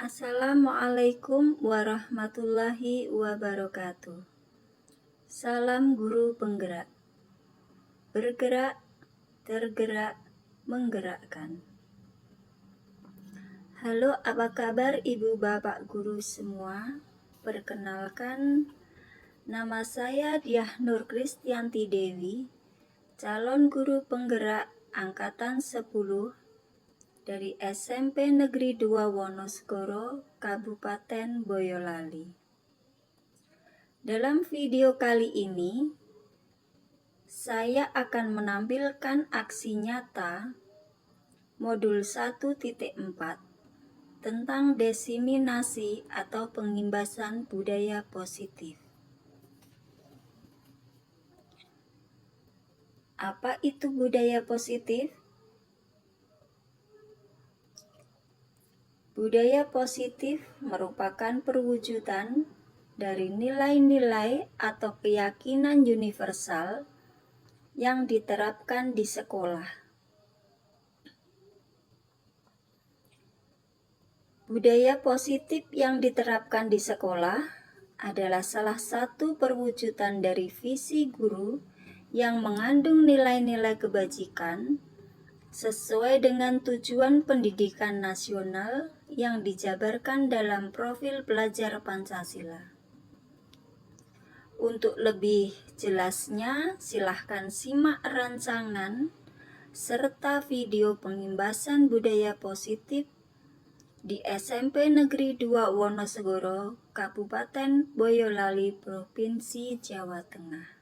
Assalamualaikum warahmatullahi wabarakatuh. Salam guru penggerak. Bergerak, tergerak, menggerakkan. Halo, apa kabar Ibu Bapak Guru semua? Perkenalkan, nama saya Diah Nur Kristianti Dewi, calon guru penggerak angkatan 10 dari SMP Negeri 2 Wonosegoro, Kabupaten Boyolali. Dalam video kali ini, saya akan menampilkan aksi nyata modul 1.4 tentang diseminasi atau pengimbasan budaya positif. Apa itu budaya positif? Budaya positif merupakan perwujudan dari nilai-nilai atau keyakinan universal yang diterapkan di sekolah. Budaya positif yang diterapkan di sekolah adalah salah satu perwujudan dari visi guru yang mengandung nilai-nilai kebajikan sesuai dengan tujuan pendidikan nasional yang dijabarkan dalam profil pelajar Pancasila. Untuk lebih jelasnya, silahkan simak rancangan serta video pengimbasan budaya positif di SMP Negeri 2 Wonosegoro, Kabupaten Boyolali, Provinsi Jawa Tengah.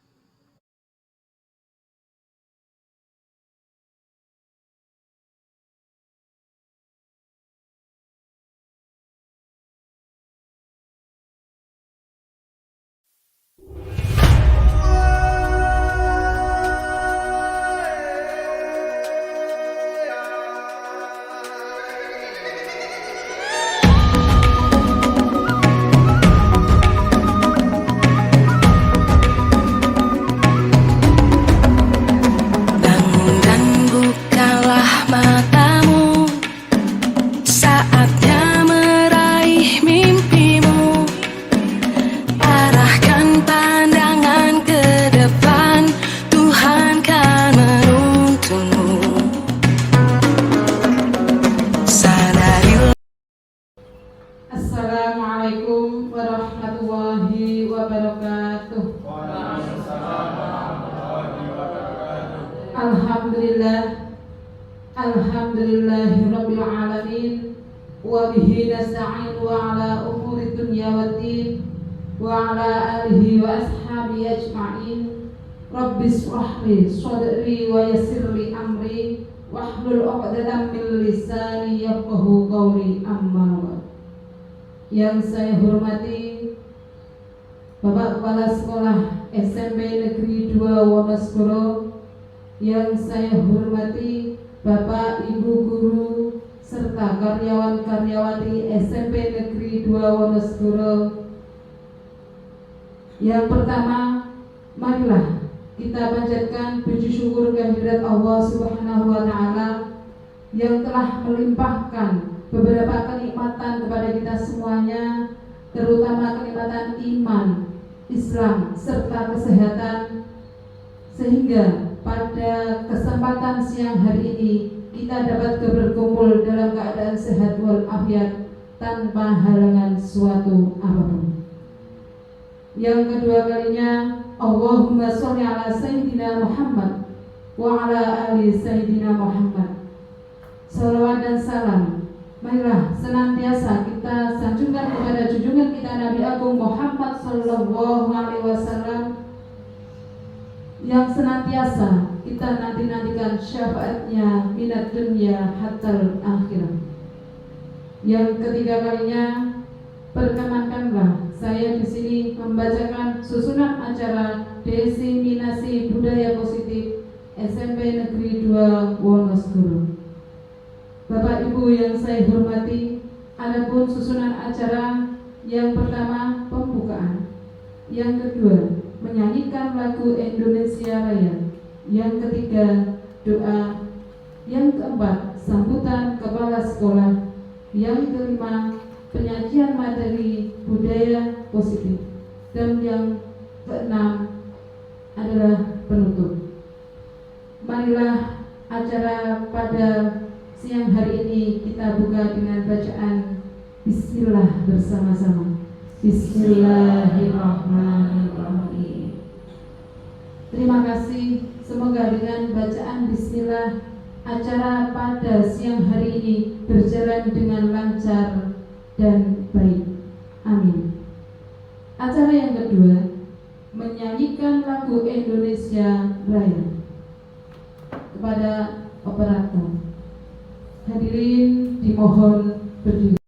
Assalamualaikum warahmatullahi wabarakatuh. Alhamdulillahirabbil alamin wa bihi nasta'in wa ala umuri dunya waddin wa ala alihi wa ashabihi ajma'in. Rabbis shrahli sadri wa yassirli amri wahlul 'uqdatam min lisani yafqahu qawli, amma ba'd. Yang saya hormati Bapak Kepala Sekolah SMP Negeri 2 Wonosegoro, yang saya hormati Bapak Ibu Guru serta karyawan-karyawati SMP Negeri 2 Wonosegoro. Yang pertama, marilah kita panjatkan puji syukur kehadirat Allah Subhanahu wa Ta'ala yang telah melimpahkan beberapa kenikmatan kepada kita semuanya, terutama kenikmatan iman, Islam, serta kesehatan, sehingga pada kesempatan siang hari ini kita dapat berkumpul dalam keadaan sehat walafiat tanpa halangan suatu apapun. Yang kedua kalinya, Allahumma sholli ala Sayyidina Muhammad wa ala ali Sayyidina Muhammad. Salawat dan salam marilah senantiasa kita sanjungkan kepada junjungan kita Nabi Agung Muhammad Sallallahu Alaihi Wasallam, yang senantiasa kita nanti-nantikan syafaatnya minat dunia hatal akhirah. Yang ketiga kalinya, perkenankanlah saya di sini membacakan susunan acara diseminasi budaya positif SMP Negeri 2 Wonosegoro. Bapak Ibu yang saya hormati, adapun susunan acara yang pertama pembukaan, yang kedua menyanyikan lagu Indonesia Raya, yang ketiga doa, yang keempat sambutan kepala sekolah, yang kelima penyajian materi budaya positif. Dan yang keenam adalah penutup. Marilah acara pada siang hari ini kita buka dengan bacaan Bismillah bersama-sama. Bismillahirrahmanirrahim. Terima kasih. Semoga dengan bacaan Bismillah acara pada siang hari ini berjalan dengan lancar dan baik. Amin. Acara yang kedua, menyanyikan lagu Indonesia Raya. Kepada operator, hadirin dimohon berdiri.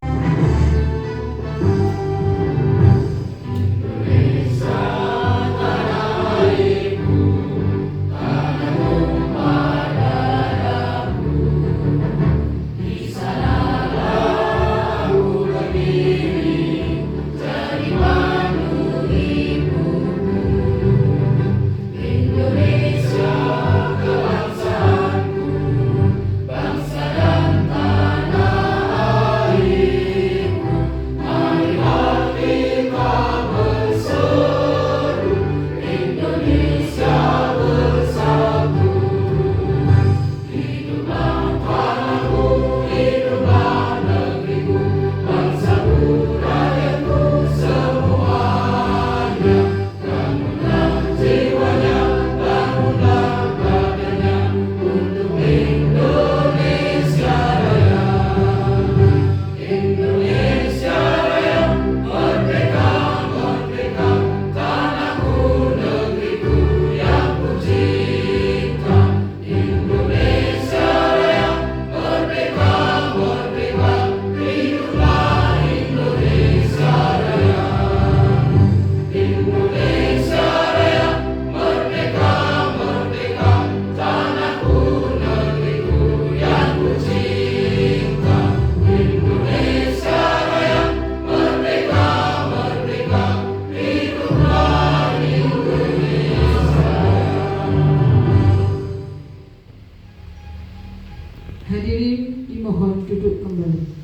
Hadirin dimohon duduk kembali.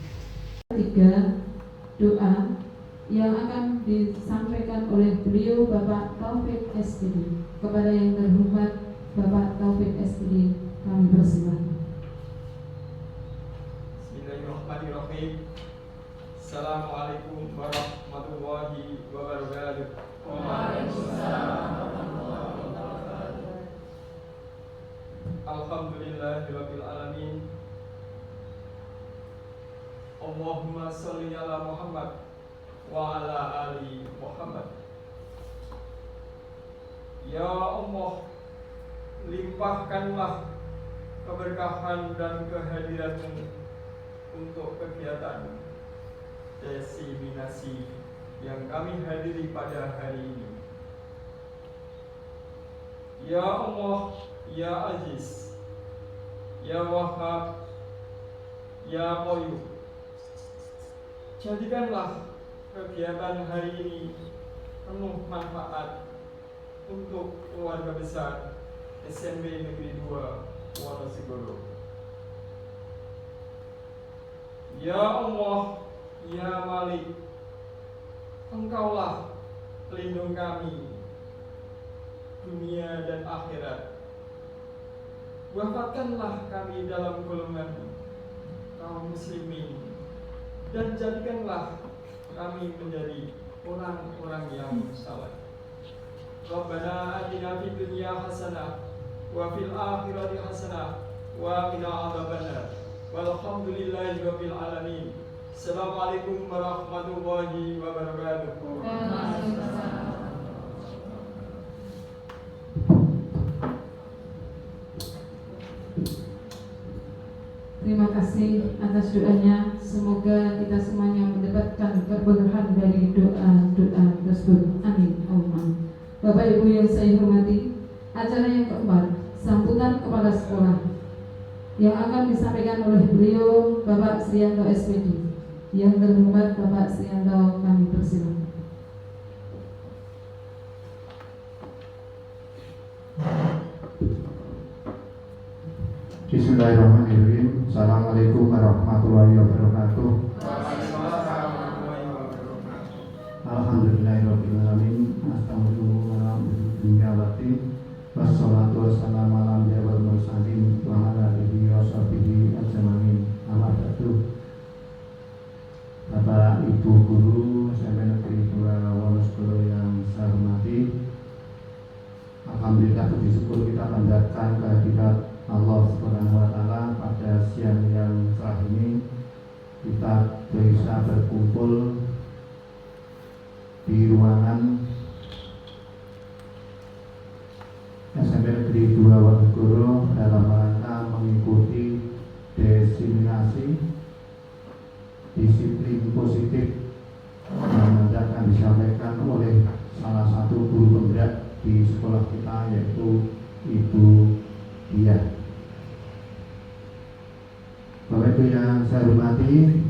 Ketiga, doa yang akan disampaikan oleh beliau Bapak Taufik SPD. Kepada yang terhormat Bapak Taufik SPD, kami persilahkan. Bismillahirrahmanirrahim. Assalamualaikum warahmatullahi wabarakatuh. Waalaikumsalam warahmatullahi wabarakatuh. Alhamdulillahirabbil alamin. Allahumma sholli ala Muhammad wa ala ali Muhammad. Ya Allah, limpahkanlah keberkahan dan kehadiran-Mu untuk kegiatan diseminasi yang kami hadiri pada hari ini. Ya Allah, Ya Aziz, Ya Wahhab, Ya Qayyum, jadikanlah kegiatan hari ini penuh manfaat untuk keluarga besar SMP Negeri 2 Wonosobo. Ya Allah, Ya Malik, Engkaulah pelindung kami dunia dan akhirat. Wafatkanlah kami dalam golongan kaum muslimin dan jadikanlah kami menjadi orang-orang yang saleh. Rabbana atina fid dunya hasanah wa fil akhirati hasanah wa qina adzabannar. Walhamdulillahirabbil alamin. Assalamualaikum warahmatullahi wabarakatuh. Terima kasih atas doanya. Semoga kita semuanya mendapatkan keberkahan dari doa-doa tersebut. Amin. Allahumma. Bapak Ibu yang saya hormati, acara yang keempat, sambutan kepala sekolah, yang akan disampaikan oleh beliau Bapak Srianto SPD. Yang terhormat Bapak Srianto, kami persilakan. Bismillahirrahmanirrahim. Assalamualaikum warahmatullahi wabarakatuh. Wassalatu wassalamu ala anbiya wal mursalin wa ala alihi wa sahbihi ajmain. Amma ba'du. Bapak Ibu Guru SMP Negeri 2 Wonosobo yang saya hormati, alhamdulillah puji syukur kita panjatkan kehadirat Allah Subhanahu wa taala pada siang yang cerah ini. Kita bisa berkumpul di ruangan SMP Negeri 2 Wonosobo dalam rangka mengikuti diseminasi disiplin positif yang akan disampaikan oleh salah satu guru penggerak di sekolah kita, yaitu Ibu Diah. Bapak Ibu yang saya hormati,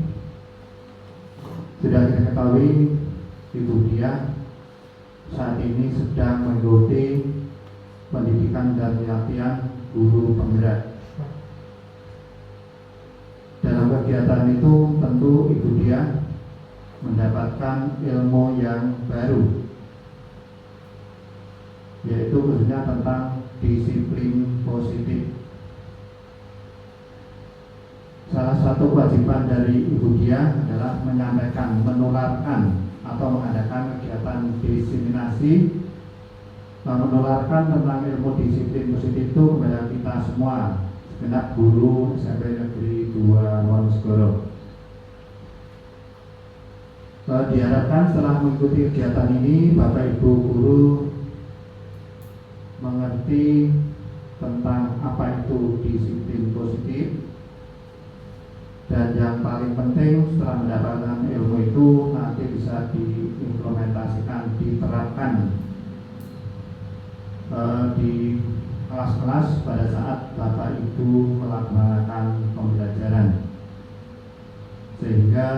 sudah kita ketahui Ibu Diah saat ini sedang mengikuti pendidikan dan pelatihan guru penggerak. Dalam kegiatan itu tentu Ibu Diah mendapatkan ilmu yang baru, yaitu khususnya tentang disiplin positif. Salah satu kewajiban dari Ibu Diah adalah menyampaikan, menularkan atau mengadakan kegiatan diseminasi, menularkan tentang ilmu disiplin positif itu kepada kita semua, segenap guru SMP Negeri 2 Wonosobo. Diharapkan setelah mengikuti kegiatan ini, Bapak Ibu guru mengerti tentang apa itu disiplin positif, dan yang paling penting setelah mendapatkan ilmu itu nanti bisa diimplementasikan, diterapkan di kelas-kelas pada saat Bapak Ibu melaksanakan pembelajaran, sehingga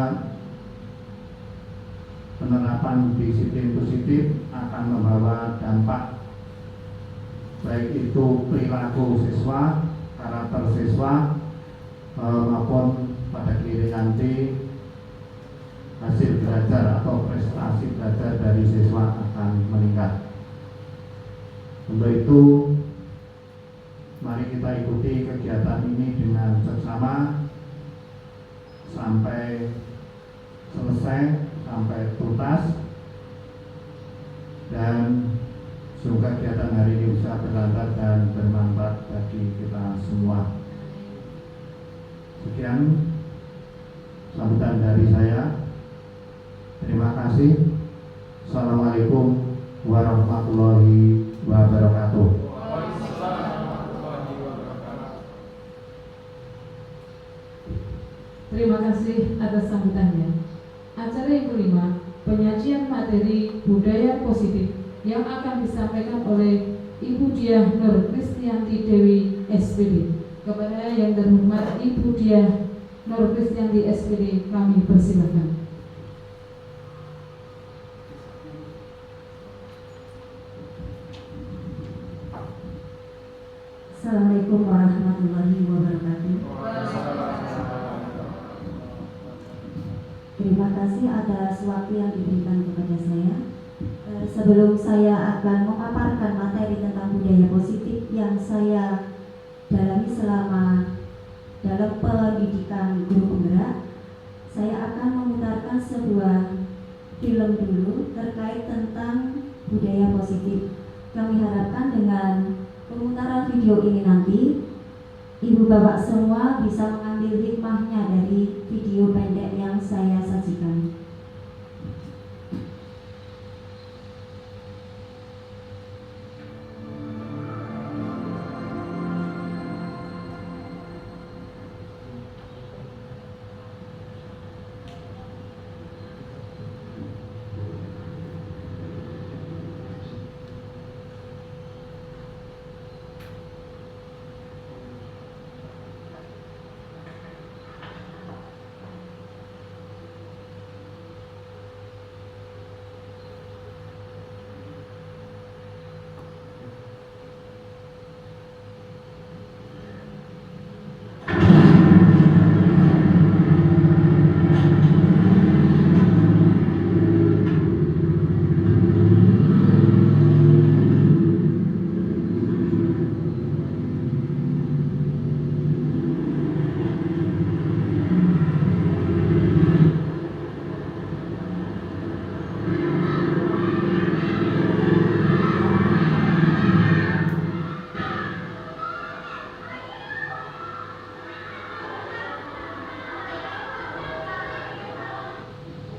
penerapan disiplin positif akan membawa dampak baik itu perilaku siswa, karakter siswa, maupun pada diri nanti hasil belajar atau prestasi belajar dari siswa akan meningkat. Untuk itu, mari kita ikuti kegiatan ini dengan seksama sampai selesai, sampai tuntas, dan semoga kegiatan hari ini bisa berlanjut dan bermanfaat bagi kita semua. Sekian sambutan dari saya. Terima kasih. Assalamualaikum warahmatullahi wabarakatuh. Terima kasih atas sambutannya. Acara yang kelima, penyajian materi budaya positif yang akan disampaikan oleh Ibu Diah Nur Kristianti Dewi SPD. Kepada yang terhormat Ibu Diah Nur Kristianti SPD, kami persilakan. Assalamualaikum warahmatullahi wabarakatuh. Terima kasih atas waktu yang diberikan kepada saya. Sebelum saya akan memaparkan materi tentang budaya positif yang saya dalami selama dalam pendidikan guru penggerak, saya akan memutarkan sebuah film dulu terkait tentang budaya positif. Kami harapkan dengan pemutaran video ini nanti Ibu Bapak semua bisa mengambil hikmahnya dari video pendek yang saya sajikan.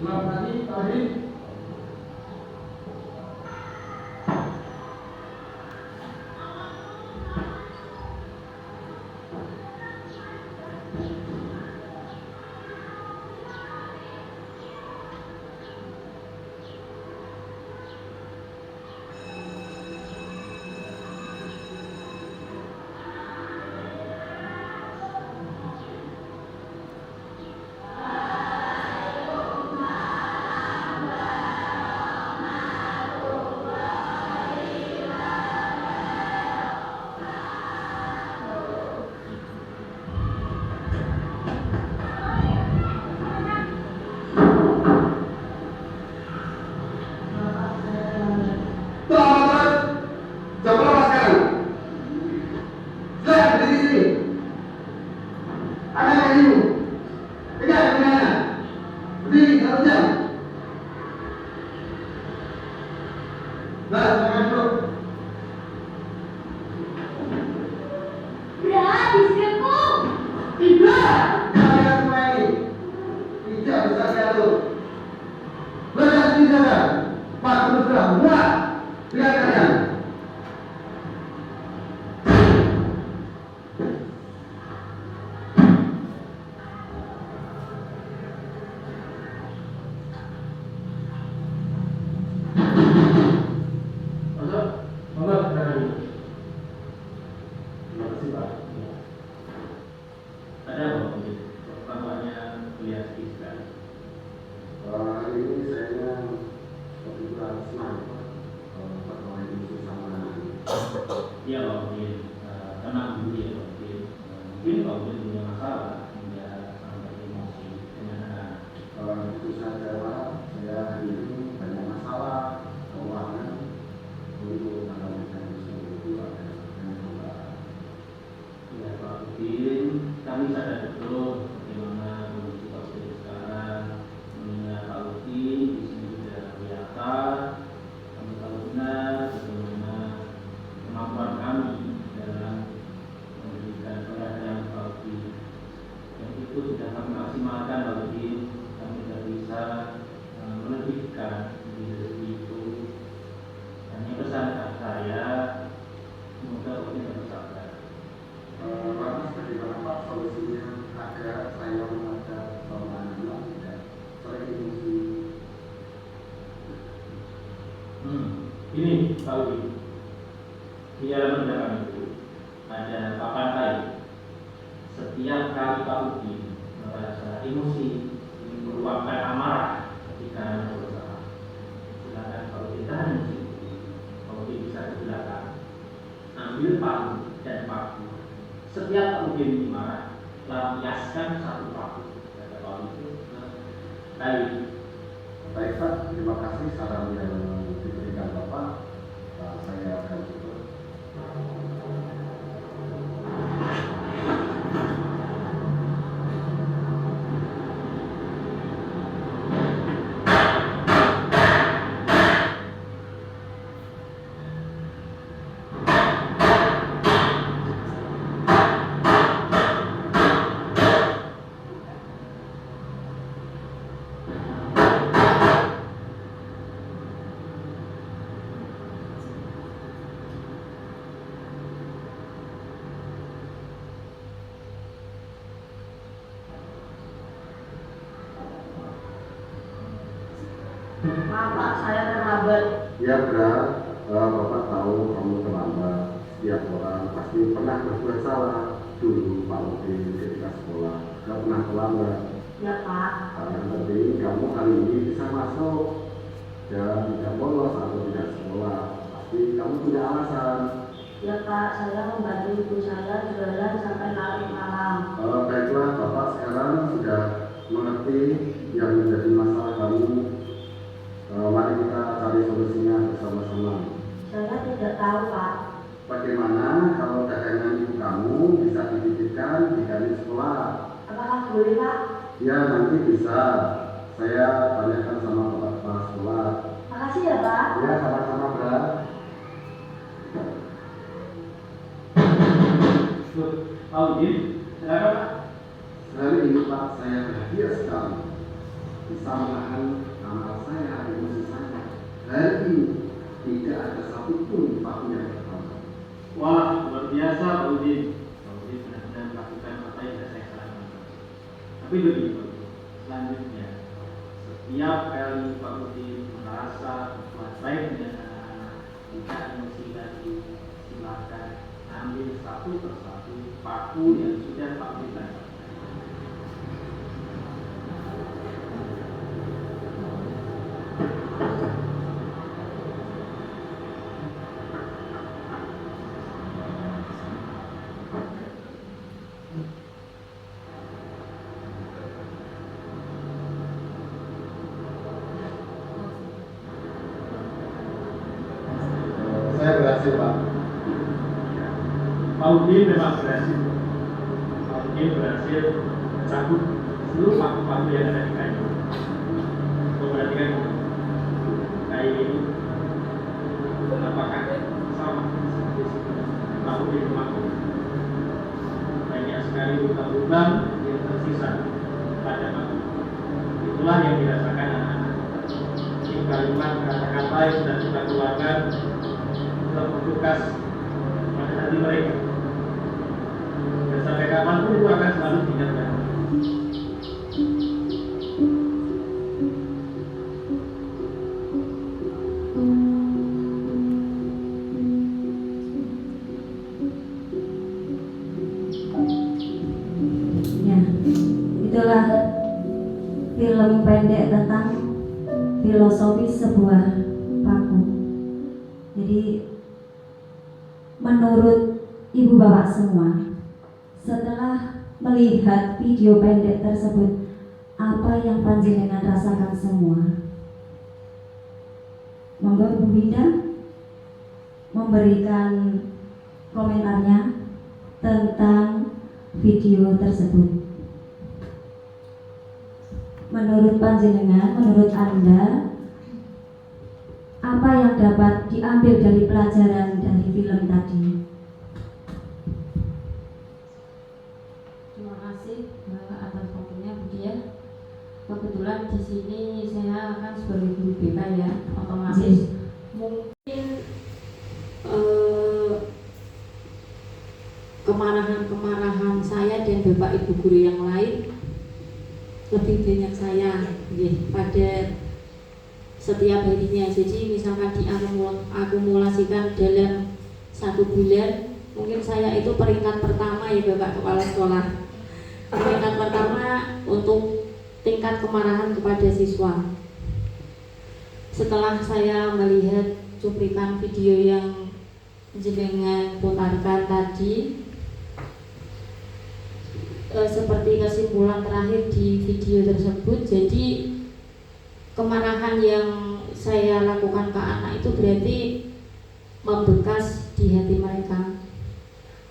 Selamat pagi, Pak Adi. Ini Pak Udi, di dalam undangan itu ada papan kayu. Setiap kali Pak Udi merasa emosi, meluapkan amarah ketika berusaha, silakan Pak Udi tahan emosi. Pak Udi bisa ke belakang, ambil palu dan paku. Setiap Pak Udi marah, lampiaskan satu paku. Kata Pak Udi, kayu. Baik Pak, terima kasih saran yang diberikan Bapak. Saya akan coba. Maaf Pak, saya terlambat. Ya berat, Bapak tahu kamu terlambat. Setiap orang pasti pernah berbuat salah. Dulu Pak Udin ketika sekolah, gak pernah terlambat. Ya Pak. Yang penting kamu hari ini bisa masuk dan tidak bolos atau tidak sekolah. Pasti kamu punya alasan. Ya Pak, saya membantu ibu saya jualan sampai larut malam. Baiklah, Bapak sekarang sudah mengerti yang menjadi masalah kamu. Mari kita cari solusinya bersama-sama. Saya tidak tahu Pak. Bagaimana kalau dagangan ibu kamu bisa dititipkan di kantin sekolah? Apakah boleh Pak? Ya nanti bisa. Saya tanyakan sama Bapak Kepala Sekolah. Makasih ya Pak. Ya sama-sama Brak. Pak Udin, silakan Pak. Hari ini Pak saya bahagia sekali bisa menahan amarah saya, emosi saya. Hari ini tidak ada satupun paku yang tertampar. Wah, luar biasa Pak Udin. Pak Udin benar-benar melakukan apa yang saya sarankan. Tapi begitu, selanjutnya setiap kali Pak Udin merasa berbuat baik dengan anak-anak, tidak emosi lagi, silakan ambil satu persatu paku yang sudah Pak Udin tangkap. Saya berhasil, Pak. Pak Udin memang berhasil. Pak Udin berhasil mencabut seluruh paku-paku yang ada di kayu. Perhatikan kayu ini, apakah sama seperti Pak Udin memakai? Banyak sekali lubang-lubang yang tersisa pada paku. Itulah yang dirasakan anak-anak. Ini kalimat kata-kata yang sudah kita keluarkan telah membekas pada hati mereka, dan sampai kapanpun itu akan selalu diingatkan. Ya, itulah film pendek tentang filosofi sebuah paku. Jadi menurut ibu bapak semua, setelah melihat video pendek tersebut, apa yang panjenengan rasakan semua? Monggo Ibu Binda memberikan komentarnya tentang video tersebut. Menurut panjenengan, menurut Anda, apa yang dapat diambil dari pelajaran dari film tadi? Terima kasih atas waktunya Bu Dia. Kebetulan di sini saya akan sebagai guru BK ya, otomatis mungkin kemarahan saya dan Bapak Ibu guru yang lain lebih banyak saya pada setiap harinya. Jadi misalkan diakumulasikan dalam 1 bulan, mungkin saya itu peringkat pertama ya Bapak Kepala Sekolah. Peringkat pertama untuk tingkat kemarahan kepada siswa. Setelah saya melihat cuplikan video yang jenengan putarkan tadi, seperti kesimpulan terakhir di video tersebut, jadi kemarahan yang saya lakukan ke anak itu berarti membekas di hati mereka.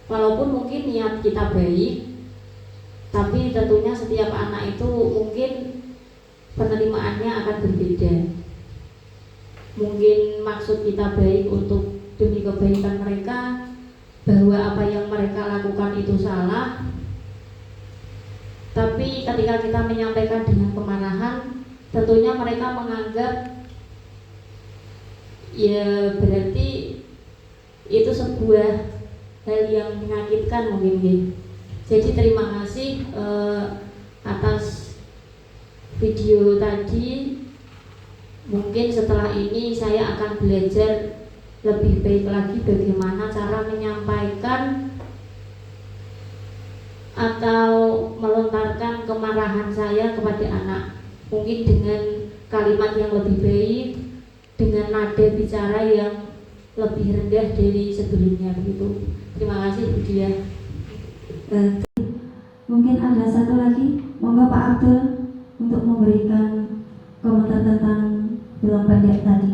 Walaupun mungkin niat kita baik, tapi tentunya setiap anak itu mungkin penerimaannya akan berbeda. Mungkin maksud kita baik untuk demi kebaikan mereka, bahwa apa yang mereka lakukan itu salah, tapi ketika kita menyampaikan dengan kemarahan, tentunya mereka menganggap ya berarti itu sebuah hal yang menyakitkan mungkin. Jadi terima kasih atas video tadi. Mungkin setelah ini saya akan belajar lebih baik lagi bagaimana cara menyampaikan atau melontarkan kemarahan saya kepada anak. Mungkin dengan kalimat yang lebih baik, dengan nada bicara yang lebih rendah dari sebelumnya begitu. Terima kasih Bu Dia. Mungkin ada satu lagi, monggo Pak Abdul untuk memberikan komentar tentang film pendek tadi.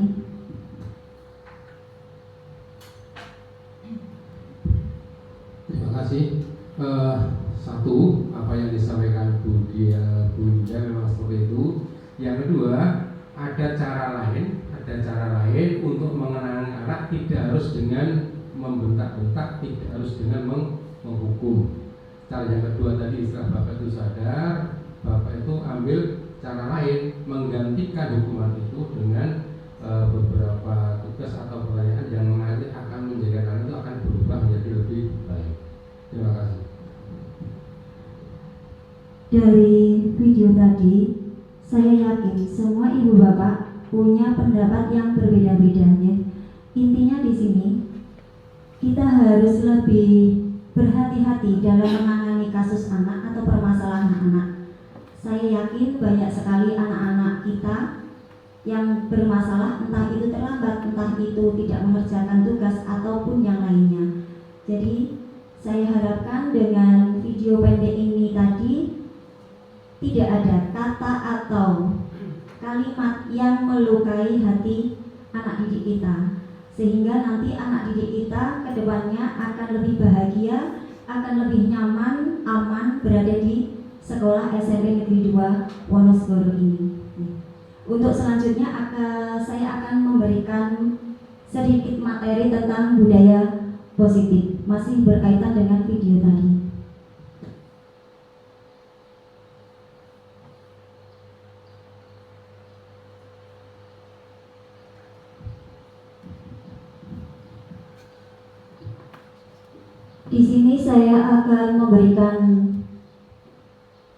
Terima kasih. Satu, apa yang disampaikan Bu Dia memang seperti itu. Yang kedua, ada cara lain untuk mengenang anak, tidak harus dengan membentak-bentak, tidak harus dengan menghukum. Cara yang kedua tadi, setelah Bapak itu sadar, Bapak itu ambil cara lain menggantikan hukuman itu dengan beberapa tugas atau pertanyaan yang nanti akan menjadikan anak itu akan berubah menjadi lebih baik. Terima kasih. Dari video tadi, saya yakin semua ibu bapak punya pendapat yang berbeda-beda. Intinya di sini kita harus lebih berhati-hati dalam menangani kasus anak atau permasalahan anak. Saya yakin banyak sekali anak-anak kita yang bermasalah, entah itu terlambat, entah itu tidak mengerjakan tugas ataupun yang lainnya. Jadi saya harapkan dengan video pendek ini tadi tidak ada kata atau kalimat yang melukai hati anak didik kita, sehingga nanti anak didik kita ke depannya akan lebih bahagia, akan lebih nyaman, aman berada di sekolah SMP Negeri 2 Wonosegoro ini. Untuk selanjutnya saya akan memberikan sedikit materi tentang budaya positif, masih berkaitan dengan video tadi. Di sini saya akan memberikan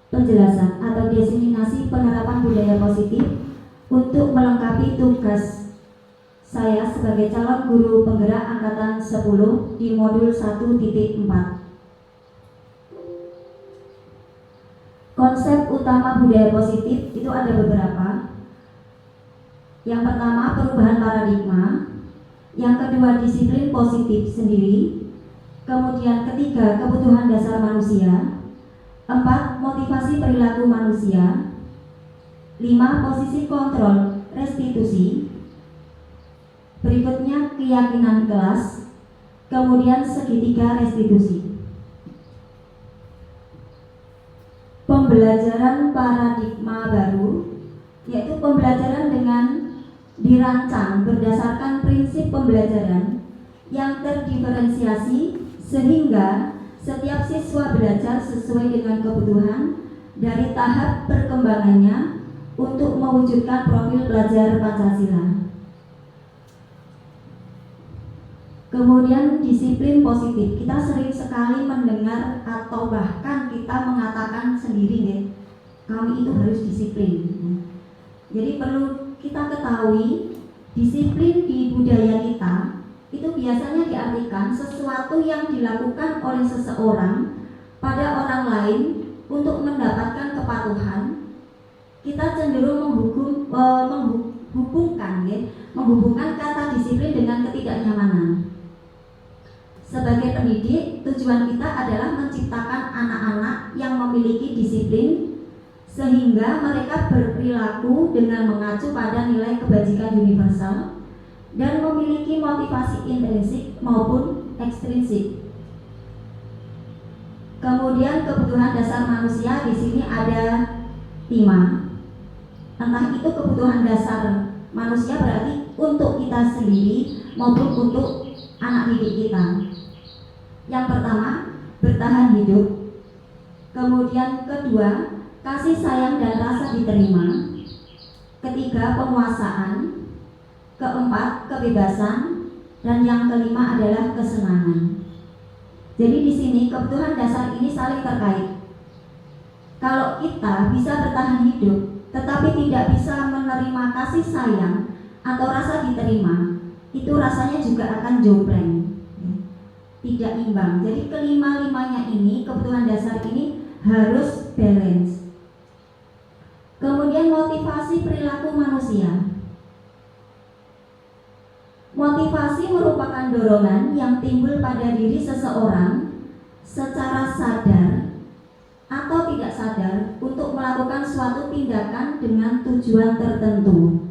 penjelasan atau diseminasi penerapan budaya positif untuk melengkapi tugas saya sebagai calon guru penggerak angkatan 10 di modul 1.4. Konsep utama budaya positif itu ada beberapa. Yang pertama, perubahan paradigma. Yang kedua, disiplin positif sendiri. Kemudian ketiga, kebutuhan dasar manusia. 4, motivasi perilaku manusia. 5, posisi kontrol restitusi. Berikutnya keyakinan kelas. Kemudian segitiga restitusi. Pembelajaran paradigma baru, yaitu pembelajaran dengan dirancang berdasarkan prinsip pembelajaran yang terdiferensiasi sehingga setiap siswa belajar sesuai dengan kebutuhan dari tahap perkembangannya untuk mewujudkan profil pelajar Pancasila. Kemudian disiplin positif, kita sering sekali mendengar atau bahkan kita mengatakan sendiri, kami itu harus disiplin. Jadi perlu kita ketahui, disiplin di budaya kita itu biasanya diartikan sesuatu yang dilakukan oleh seseorang pada orang lain untuk mendapatkan kepatuhan. Kita cenderung menghubungkan kata disiplin dengan ketidaknyamanan. Sebagai pendidik, tujuan kita adalah menciptakan anak-anak yang memiliki disiplin sehingga mereka berperilaku dengan mengacu pada nilai kebajikan universal dan memiliki motivasi intrinsik maupun ekstrinsik. Kemudian kebutuhan dasar manusia di sini ada 5. Entah itu kebutuhan dasar manusia berarti untuk kita sendiri maupun untuk anak didik kita. Yang pertama, bertahan hidup. Kemudian kedua, kasih sayang dan rasa diterima. Ketiga, penguasaan. Keempat, kebebasan. Dan yang kelima adalah kesenangan. Jadi di sini kebutuhan dasar ini saling terkait. Kalau kita bisa bertahan hidup tetapi tidak bisa menerima kasih sayang atau rasa diterima, itu rasanya juga akan jompleng, tidak imbang. Jadi kelima-limanya ini, kebutuhan dasar ini harus balance. Kemudian motivasi perilaku manusia. Motivasi merupakan dorongan yang timbul pada diri seseorang secara sadar atau tidak sadar untuk melakukan suatu tindakan dengan tujuan tertentu.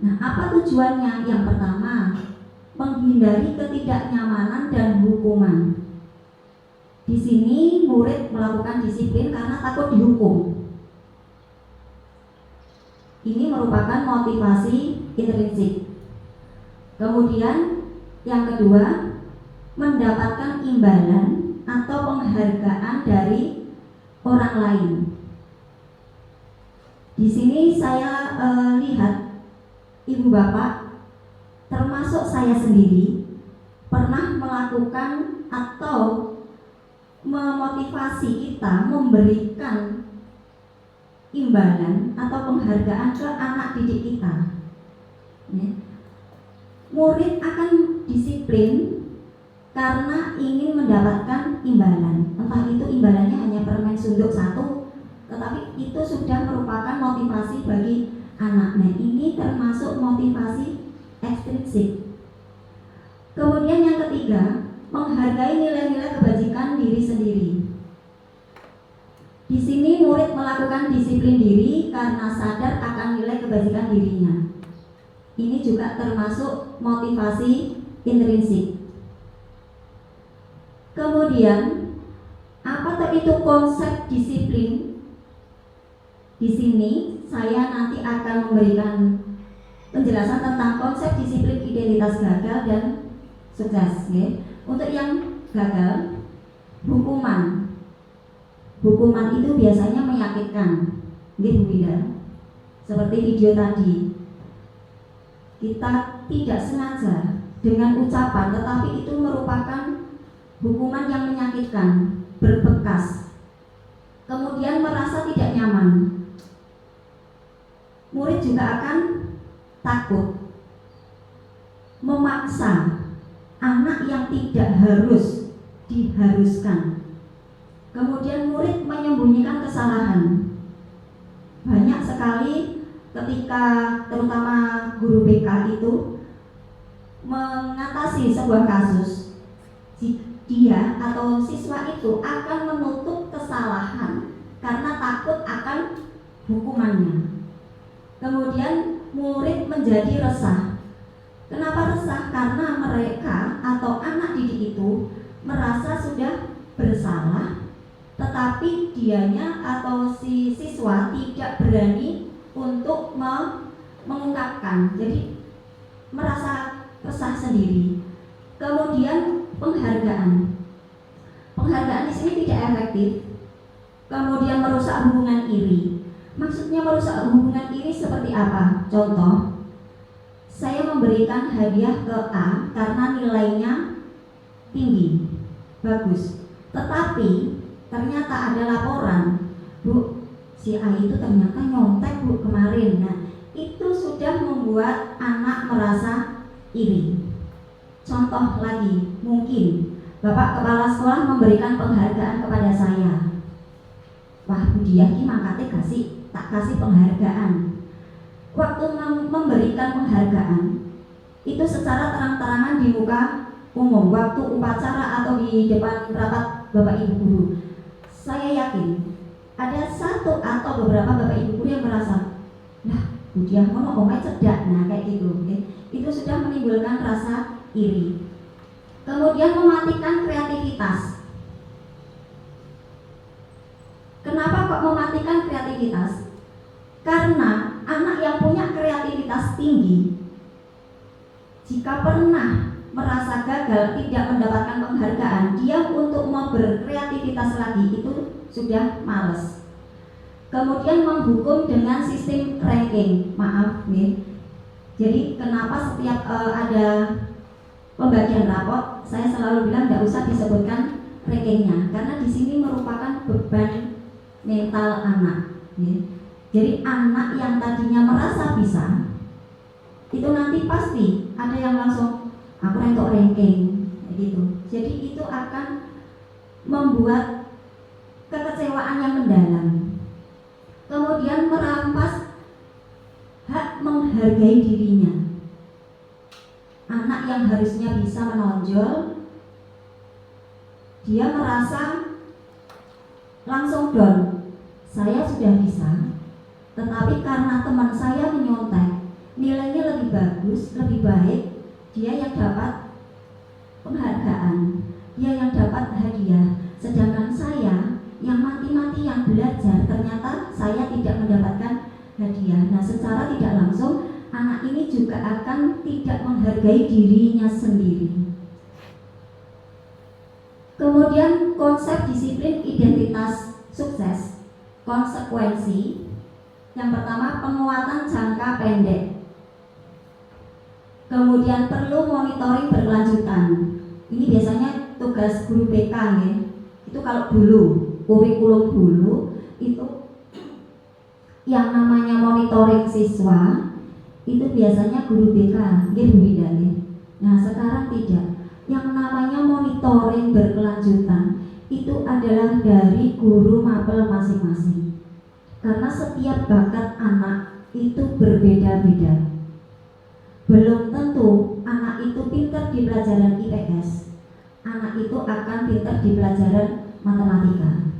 Nah, apa tujuannya? Yang pertama, menghindari ketidaknyamanan dan hukuman. Di sini murid melakukan disiplin karena takut dihukum. Ini merupakan motivasi intrinsik. Kemudian yang kedua, mendapatkan imbalan atau penghargaan dari orang lain. saya lihat ibu bapak termasuk saya sendiri pernah melakukan atau memotivasi kita memberikan imbalan atau penghargaan ke anak didik kita. Murid akan disiplin karena ingin mendapatkan imbalan, entah itu imbalannya hanya permen sunduk 1, tetapi itu sudah merupakan motivasi bagi anak. Nah, ini termasuk motivasi ekstrinsik. Kemudian yang ketiga, menghargai nilai-nilai kebajikan diri sendiri. Di sini murid melakukan disiplin diri karena sadar akan nilai kebajikan dirinya. Ini juga termasuk motivasi intrinsik. Kemudian, apa itu konsep disiplin? Di sini saya nanti akan memberikan penjelasan tentang konsep disiplin identitas gagal dan sukses. Untuk yang gagal, hukuman itu biasanya menyakitkan, Bu Wida. Seperti video tadi, kita tidak sengaja dengan ucapan, tetapi itu merupakan hukuman yang menyakitkan, berbekas, kemudian merasa tidak nyaman. Murid juga akan takut memaksa anak yang tidak harus diharuskan. Kemudian murid menyembunyikan kesalahan. Banyak sekali ketika terutama guru BK itu mengatasi sebuah kasus, dia atau siswa itu akan menutup kesalahan karena takut akan hukumannya. Kemudian murid menjadi resah. Kenapa resah? Karena mereka atau anak didik itu merasa sudah bersalah, tetapi dianya atau si siswa tidak berani untuk mengungkapkan, jadi merasa resah sendiri. Kemudian penghargaan di sini tidak efektif. Kemudian merusak hubungan iri. Maksudnya merusak hubungan iri seperti apa? Contoh, saya memberikan hadiah ke A karena nilainya tinggi, bagus. Tetapi ternyata ada laporan, Bu, si A itu ternyata nyontek Bu kemarin. Nah, itu sudah membuat anak merasa iri. Contoh lagi, mungkin Bapak Kepala Sekolah memberikan penghargaan kepada saya. Wah, Bu Diah ini mangkatnya tak kasih penghargaan. Waktu memberikan penghargaan itu secara terang-terangan di muka umum, waktu upacara atau di depan rapat Bapak Ibu guru, saya yakin ada satu atau beberapa Bapak Ibu guru yang merasa, nah Bu Diah mono omai cedak, nah kayak gitu. Itu sudah menimbulkan rasa iri. Kemudian mematikan kreativitas. Kenapa kok mematikan kreativitas? Karena anak yang punya kreativitas tinggi, jika pernah merasa gagal tidak mendapatkan penghargaan, dia untuk mau berkreativitas lagi itu sudah males. Kemudian menghukum dengan sistem ranking. Maaf nih. Jadi kenapa setiap ada pembagian raport saya selalu bilang tidak usah disebutkan rankingnya, karena di sini merupakan beban mental anak. Jadi anak yang tadinya merasa bisa, itu nanti pasti ada yang langsung aku untuk ranking gitu. Jadi itu akan membuat kekecewaan yang mendalam. Kemudian merampas hak menghargai dirinya. Anak yang harusnya bisa menonjol, dia merasa langsung down. Saya sudah bisa, tetapi karena teman saya menyontek, nilainya lebih bagus, lebih baik, dia yang dapat penghargaan, dia yang dapat hadiah. Sedangkan saya yang mati-mati yang belajar, ternyata saya tidak mendapatkan hadiah. Nah, secara tidak langsung anak ini juga akan tidak menghargai dirinya sendiri. Kemudian konsep disiplin identitas sukses, konsekuensi. Yang pertama, penguatan jangka pendek. Kemudian perlu monitoring berkelanjutan. Ini biasanya tugas guru BK ya. Itu kalau dulu, kurikulum dulu itu yang namanya monitoring siswa itu biasanya guru BK, Bu Wida ya. Nah, sekarang tidak. Yang namanya monitoring berkelanjutan itu adalah dari guru mapel masing-masing. Karena setiap bakat anak itu berbeda-beda. Belum tentu anak itu pintar di pelajaran IPS, anak itu akan pintar di pelajaran matematika.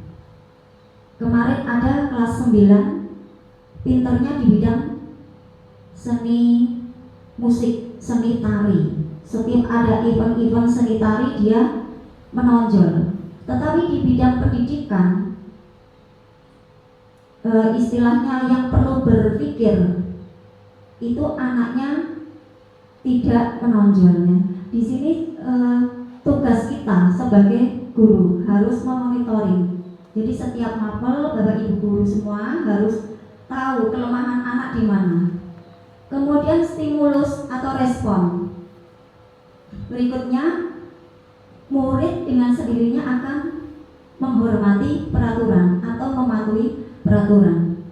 Kemarin ada kelas 9 pintarnya di bidang seni musik, seni tari. Setiap ada event-event seni tari dia menonjol. Tetapi di bidang pendidikan, istilahnya yang perlu berpikir, itu anaknya tidak menonjolnya. Di sini tugas kita sebagai guru harus memonitoring. Jadi setiap mapel, Bapak Ibu guru semua harus tahu kelemahan anak di mana. Kemudian stimulus atau respon. Berikutnya, murid dengan sendirinya akan menghormati peraturan atau mematuhi peraturan.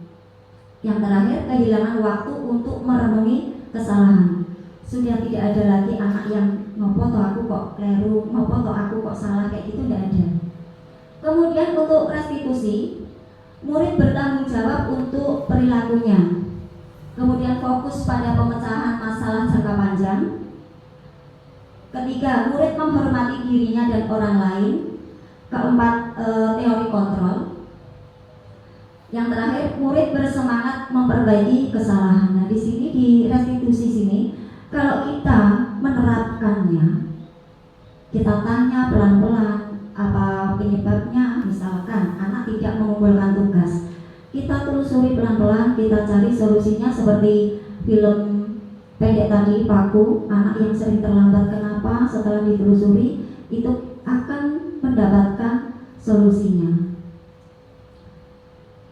Yang terakhir, kehilangan waktu untuk merenungi kesalahan. Sudah tidak ada lagi anak yang ngopo toh aku kok keliru, ngopo toh aku kok salah, kayak gitu tidak ada. Kemudian untuk restitusi, murid bertanggung jawab untuk perilakunya. Kemudian fokus pada pemecahan masalah jangka panjang. Ketiga, murid menghormati dirinya dan orang lain. Keempat, teori kontrol. Yang terakhir, murid bersemangat memperbaiki kesalahan. Nah, di sini di restitusi sini, kalau kita menerapkannya, kita tanya pelan-pelan apa penyebabnya. Misalkan anak tidak mengumpulkan tugas, kita telusuri pelan-pelan, kita cari solusinya seperti film pendek tadi, Paku, anak yang sering terlambat kenapa, setelah ditelusuri itu akan mendapatkan solusinya.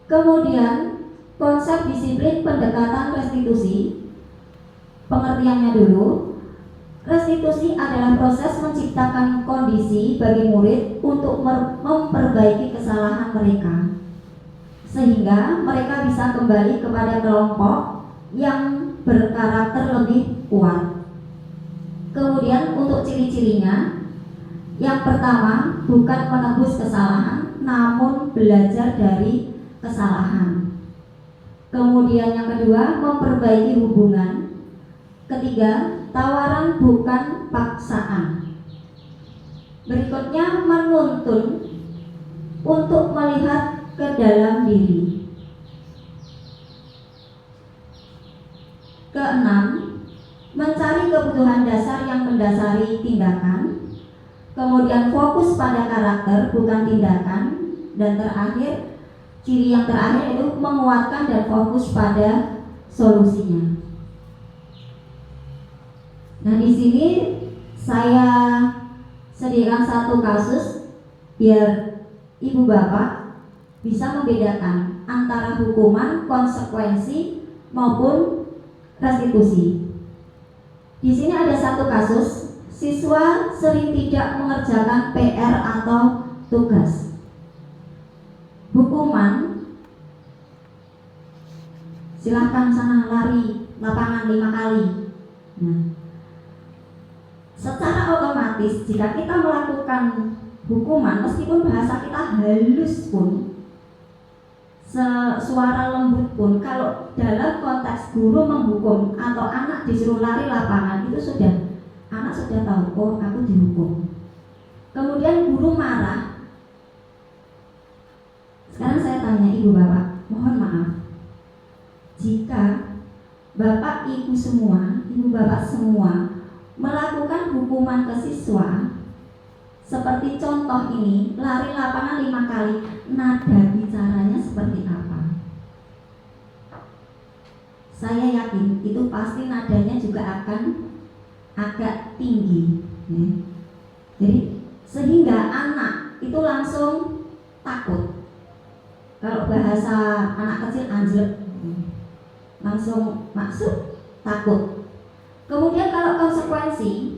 Kemudian konsep disiplin pendekatan restitusi, pengertiannya dulu. Restitusi adalah proses menciptakan kondisi bagi murid untuk memperbaiki kesalahan mereka, sehingga mereka bisa kembali kepada kelompok yang berkarakter lebih kuat. Kemudian untuk ciri-cirinya, yang pertama, bukan menebus kesalahan, namun belajar dari kesalahan. Kemudian yang kedua, memperbaiki hubungan. Ketiga, tawaran bukan paksaan. Berikutnya, menuntun untuk melihat ke dalam diri. Keenam, mencari kebutuhan dasar yang mendasari tindakan. Kemudian fokus pada karakter bukan tindakan. Dan terakhir, ciri yang terakhir itu menguatkan dan fokus pada solusinya. Nah, di sini saya sediakan satu kasus biar ibu bapak bisa membedakan antara hukuman, konsekuensi maupun restitusi. Di sini ada satu kasus, siswa sering tidak mengerjakan PR atau tugas. Hukuman, silahkan sana lari lapangan 5 kali. Nah, secara otomatis jika kita melakukan hukuman, meskipun bahasa kita halus pun, suara lembut pun, kalau dalam konteks guru menghukum atau anak disuruh lari lapangan, itu anak sudah tahu, oh aku dihukum. Kemudian guru marah. Sekarang saya tanya ibu bapak, mohon maaf, jika bapak ibu semua, ibu bapak semua melakukan hukuman ke siswa seperti contoh ini, lari lapangan 5 kali, nada bicaranya seperti apa? Saya yakin itu pasti nadanya juga akan agak tinggi ya. Jadi sehingga anak itu langsung takut. Kalau bahasa anak kecil anjlek, Langsung maksud takut. Kemudian kalau konsekuensi,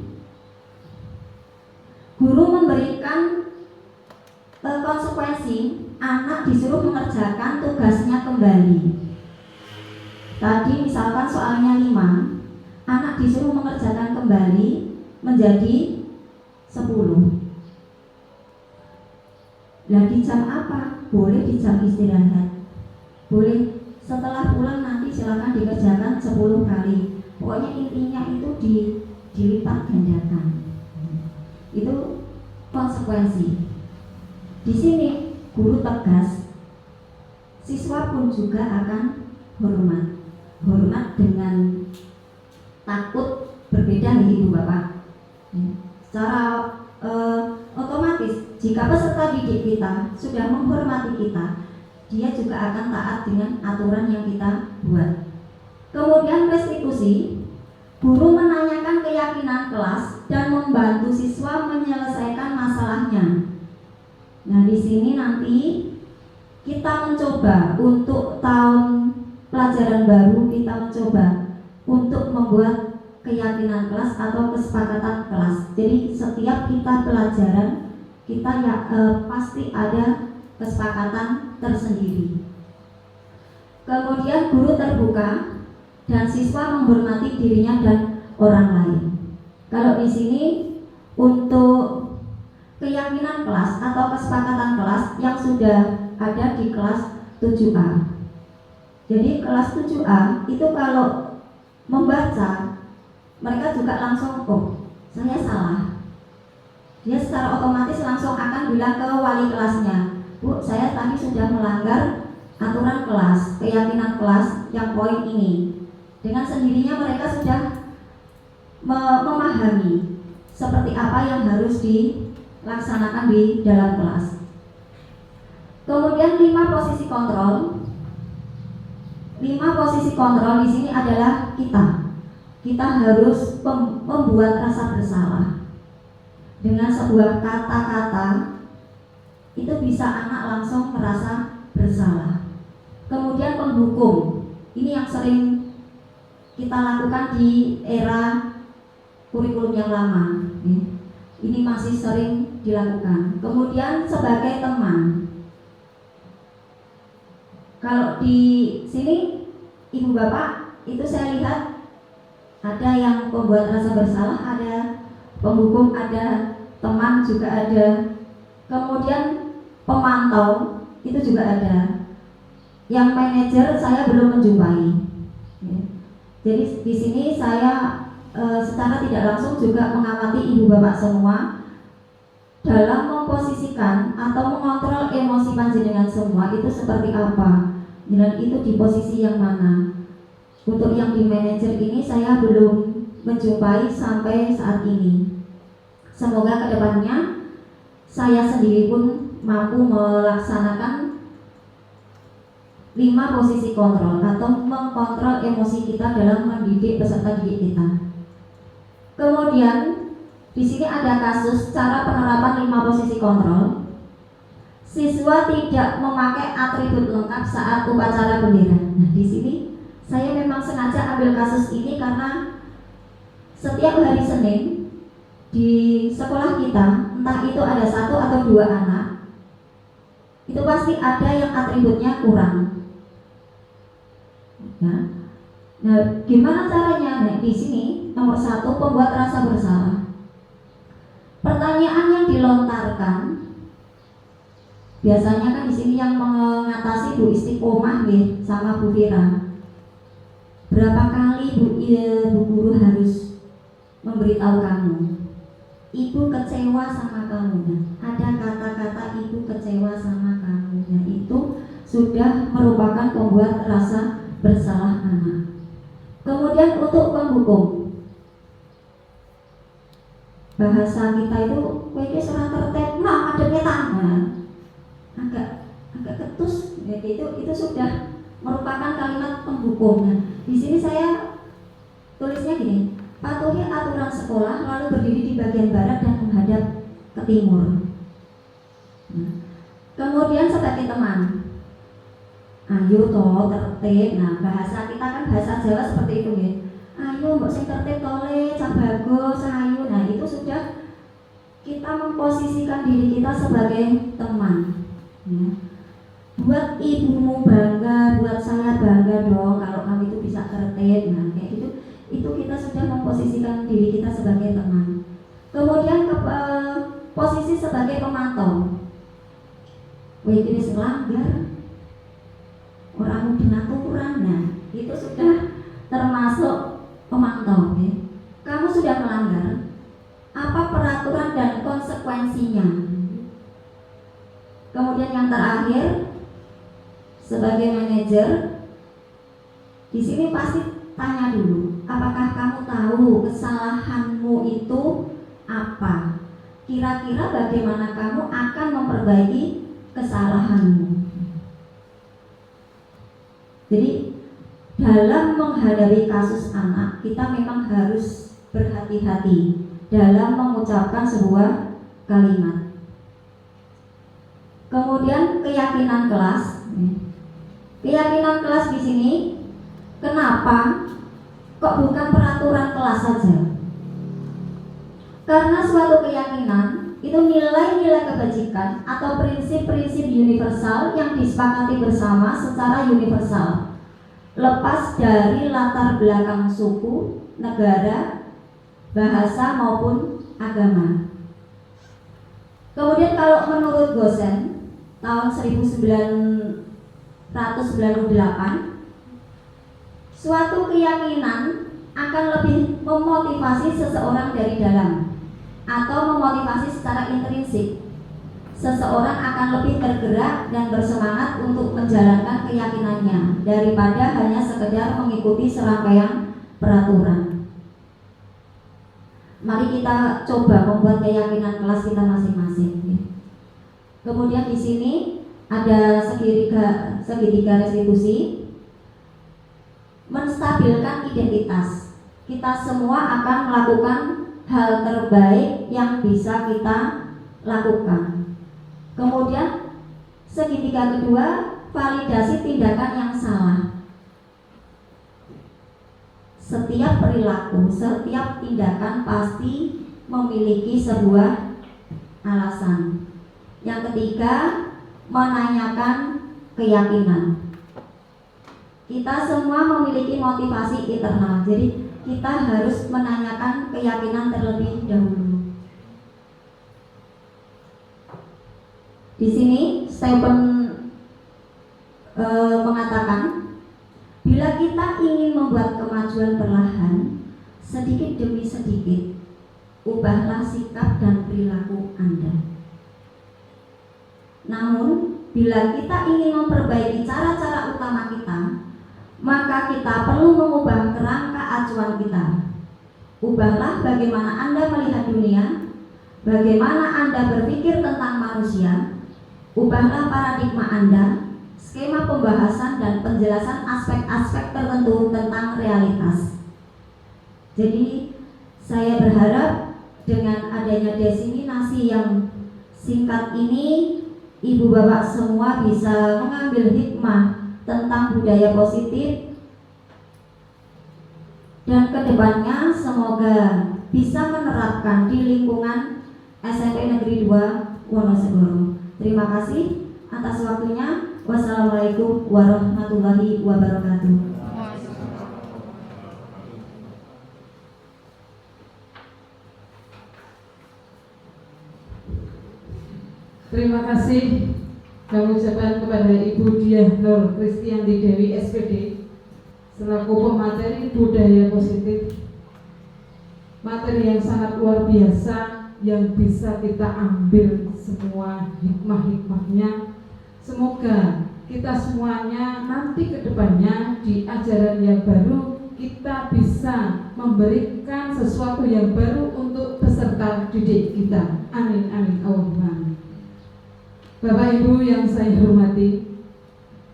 guru memberikan konsekuensi, anak disuruh mengerjakan tugasnya kembali. Tadi misalkan soalnya 5, anak disuruh mengerjakan kembali menjadi 10. Lah di jam apa? Boleh di jam istirahat. Boleh setelah pulang nanti silakan dikerjakan 10 kali. Pokoknya intinya itu dilipat gandakan. Itu konsekuensi. Di sini guru tegas, siswa pun juga akan hormat dengan takut berbeda nih Ibu Bapak. Secara otomatis jika peserta didik kita sudah menghormati kita, dia juga akan taat dengan aturan yang kita buat. Kemudian restitusi, guru menanyakan keyakinan kelas dan membantu siswa menyelesaikan masalahnya. Nah, di sini nanti kita mencoba untuk tahun pelajaran baru, kita mencoba untuk membuat keyakinan kelas atau kesepakatan kelas. Jadi setiap kita pelajaran kita pasti ada kesepakatan tersendiri. Kemudian guru terbuka dan siswa menghormati dirinya dan orang lain. Kalau di sini untuk keyakinan kelas atau kesepakatan kelas yang sudah ada di kelas 7A. Jadi kelas 7A itu kalau membaca, mereka juga langsung, oh saya salah. Dia secara otomatis langsung akan bilang ke wali kelasnya, Bu, saya tadi sudah melanggar aturan kelas, keyakinan kelas yang poin ini. Dengan sendirinya mereka sudah memahami seperti apa yang harus dilaksanakan di dalam kelas. Kemudian 5 posisi kontrol. 5 posisi kontrol di sini adalah kita. Kita harus membuat rasa bersalah. Dengan sebuah kata-kata itu bisa anak langsung merasa bersalah. Kemudian penghukum. Ini yang sering kita lakukan di era kurikulum yang lama. Ini masih sering dilakukan. Kemudian sebagai teman. Kalau di sini Ibu Bapak itu saya lihat ada yang pembuat rasa bersalah, ada penghukum, ada teman juga ada. Kemudian pemantau itu juga ada. Yang manajer saya belum menjumpai. Jadi di sini saya secara tidak langsung juga mengamati Ibu Bapak semua dalam memposisikan atau mengontrol emosi panjenengan semua itu seperti apa, dan itu di posisi yang mana. Untuk yang di manajer ini saya belum menjumpai sampai saat ini. Semoga kedepannya saya sendiri pun mampu melaksanakan 5 posisi kontrol atau mengkontrol emosi kita dalam mendidik peserta didik kita. Kemudian di sini ada kasus cara penerapan 5 posisi kontrol. Siswa tidak memakai atribut lengkap saat upacara bendera. Nah, di sini saya memang sengaja ambil kasus ini karena setiap hari Senin di sekolah kita, entah itu ada 1 atau 2 anak, itu pasti ada yang atributnya kurang. Nah, gimana caranya? Nah, di sini nomor 1, pembuat rasa bersalah. Pertanyaan yang dilontarkan biasanya kan di sini yang mengatasi Bu Istiqomah nih sama Bu Fira. Berapa kali Bu Guru harus memberitahu kamu, Ibu kecewa sama kamu. Nah, ada kata-kata Ibu kecewa sama kamu. Nah, itu sudah merupakan pembuat rasa bersalah anak. Kemudian untuk penghukum, bahasa kita itu kayaknya serah tertib, nah ada tangan, agak ketus, itu sudah merupakan kalimat penghukum. Di sini saya tulisnya gini, patuhi aturan sekolah lalu berdiri di bagian barat dan menghadap ke timur. Kemudian sebagai teman, ayo toh tertib. Nah, bahasa kita kan bahasa Jawa seperti itu ya. Ayo mbok sing tertib tole, cah bagus, ayo. Nah, itu sudah kita memposisikan diri kita sebagai teman. Ya. Buat ibumu bangga, buat saya bangga dong kalau kamu itu bisa tertib. Nah, kayak gitu. Itu kita sudah memposisikan diri kita sebagai teman. Kemudian posisi sebagai pemantau. Wih, ini selanggar. Orang dengan aturan, nah itu sudah termasuk pemantau. Ya. Kamu sudah melanggar, apa peraturan dan konsekuensinya? Kemudian yang terakhir, sebagai manajer, di sini pasti tanya dulu, apakah kamu tahu kesalahanmu itu apa? Kira-kira bagaimana kamu akan memperbaiki kesalahanmu? Jadi dalam menghadapi kasus anak, kita memang harus berhati-hati dalam mengucapkan sebuah kalimat. Kemudian keyakinan kelas. Keyakinan kelas di sini, kenapa kok bukan peraturan kelas saja? Karena suatu keyakinan itu nilai-nilai kebajikan atau prinsip-prinsip universal yang disepakati bersama secara universal, lepas dari latar belakang suku, negara, bahasa maupun agama. Kemudian kalau menurut Gosen tahun 1998, suatu keyakinan akan lebih memotivasi seseorang dari dalam atau memotivasi secara intrinsik. Seseorang akan lebih tergerak dan bersemangat untuk menjalankan keyakinannya daripada hanya sekedar mengikuti serangkaian peraturan. Mari kita coba membuat keyakinan kelas kita masing-masing. Kemudian di sini ada segitiga restitusi, menstabilkan identitas. Kita semua akan melakukan hal terbaik yang bisa kita lakukan. Kemudian segitiga kedua, validasi tindakan yang salah. Setiap perilaku, setiap tindakan pasti memiliki sebuah alasan. Yang ketiga, menanyakan keyakinan. Kita semua memiliki motivasi internal, jadi kita harus menanyakan keyakinan terlebih dahulu. Di sini Stephen mengatakan, bila kita ingin membuat kemajuan perlahan, sedikit demi sedikit, ubahlah sikap dan perilaku Anda. Namun, bila kita ingin memperbaiki cara-cara utama kita, maka kita perlu mengubah kerangka acuan kita. Ubahlah bagaimana Anda melihat dunia, bagaimana Anda berpikir tentang manusia. Ubahlah paradigma Anda, skema pembahasan dan penjelasan aspek-aspek tertentu tentang realitas. Jadi, saya berharap dengan adanya diseminasi yang singkat ini, Ibu Bapak semua bisa mengambil hikmah tentang budaya positif, dan kedepannya semoga bisa menerapkan di lingkungan SMP Negeri 2 Wonosobo. Terima kasih atas waktunya. Wassalamualaikum warahmatullahi wabarakatuh. Terima kasih kami ucapkan kepada Ibu Diah Nur Kristianti Dewi SPD selaku pemateri budaya positif. Materi yang sangat luar biasa yang bisa kita ambil semua hikmah-hikmahnya. Semoga kita semuanya nanti ke depannya di ajaran yang baru kita bisa memberikan sesuatu yang baru untuk peserta didik kita. Amin amin Allahumma. Bapak Ibu yang saya hormati,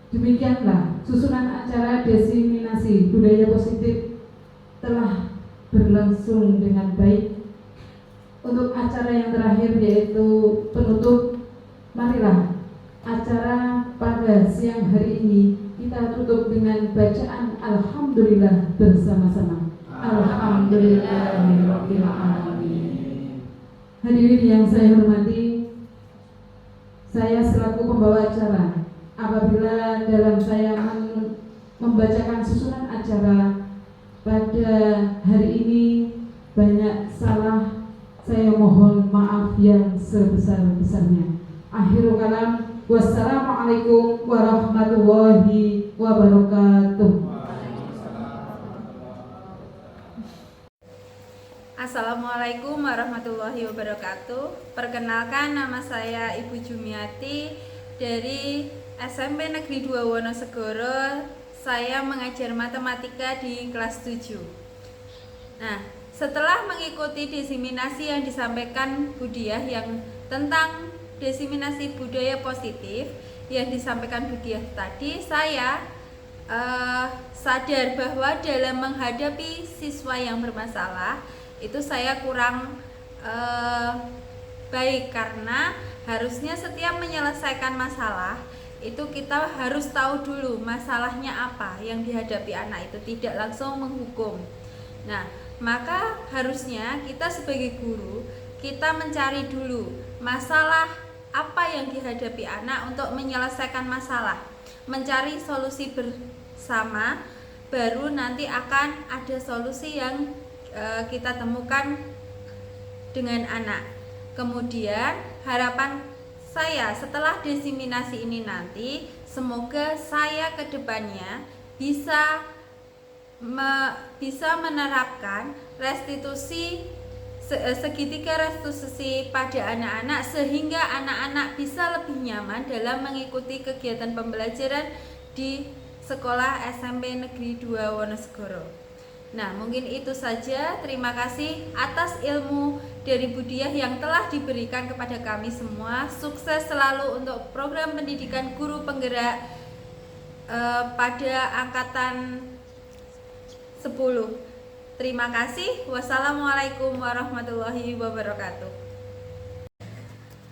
demikianlah susunan acara diseminasi budaya positif telah berlangsung dengan baik. Untuk acara yang terakhir yaitu penutup, marilah acara pada siang hari ini kita tutup dengan bacaan Alhamdulillah bersama-sama. Alhamdulillahirabbil alamin. Hadirin yang saya hormati, saya selaku pembawa acara, apabila dalam saya membacakan susunan acara pada hari ini banyak salah, saya mohon maaf yang sebesar-besarnya. Akhirul kalam, wassalamualaikum warahmatullahi wabarakatuh. Assalamualaikum warahmatullahi wabarakatuh. Perkenalkan, nama saya Ibu Jumiati dari SMP Negeri 2 Wonosegoro. Saya mengajar matematika di kelas 7. Nah, setelah mengikuti diseminasi yang disampaikan Bu Diah yang tentang diseminasi budaya positif yang disampaikan Bu Diah tadi, saya sadar bahwa dalam menghadapi siswa yang bermasalah itu saya kurang baik, karena harusnya setiap menyelesaikan masalah itu kita harus tahu dulu masalahnya apa yang dihadapi anak itu, tidak langsung menghukum. Nah, maka harusnya kita sebagai guru, kita mencari dulu masalah apa yang dihadapi anak untuk menyelesaikan masalah, mencari solusi bersama, baru nanti akan ada solusi yang kita temukan dengan anak. Kemudian harapan saya setelah diseminasi ini nanti, semoga saya ke depannya bisa menerapkan restitusi segitiga restitusi pada anak-anak, sehingga anak-anak bisa lebih nyaman dalam mengikuti kegiatan pembelajaran di sekolah SMP Negeri 2 Wonosegoro. Nah, mungkin itu saja. Terima kasih atas ilmu dari Bu Diah yang telah diberikan kepada kami semua. Sukses selalu untuk program pendidikan guru penggerak pada angkatan 10. Terima kasih. Wassalamualaikum warahmatullahi wabarakatuh.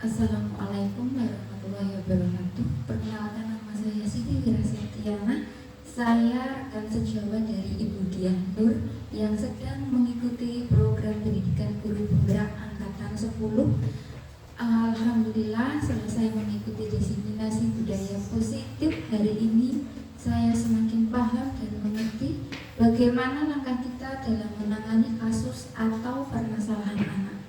Assalamualaikum warahmatullahi wabarakatuh. Perkenalkan, nama saya Siti Wirasetiana. Saya akan sejawat dari Ibu Diah Nur yang sedang mengikuti program pendidikan guru penggerak angkatan 10. Alhamdulillah, selesai mengikuti diseminasi budaya positif hari ini, saya semakin paham dan mengerti bagaimana langkah kita dalam menangani kasus atau permasalahan anak.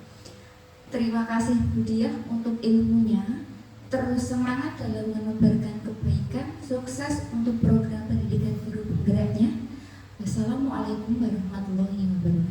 Terima kasih Bu Diah untuk ilmunya. Terus semangat dalam menebarkan kebaikan. Sukses untuk program pendidikan guru penggeraknya. Wassalamualaikum warahmatullahi wabarakatuh.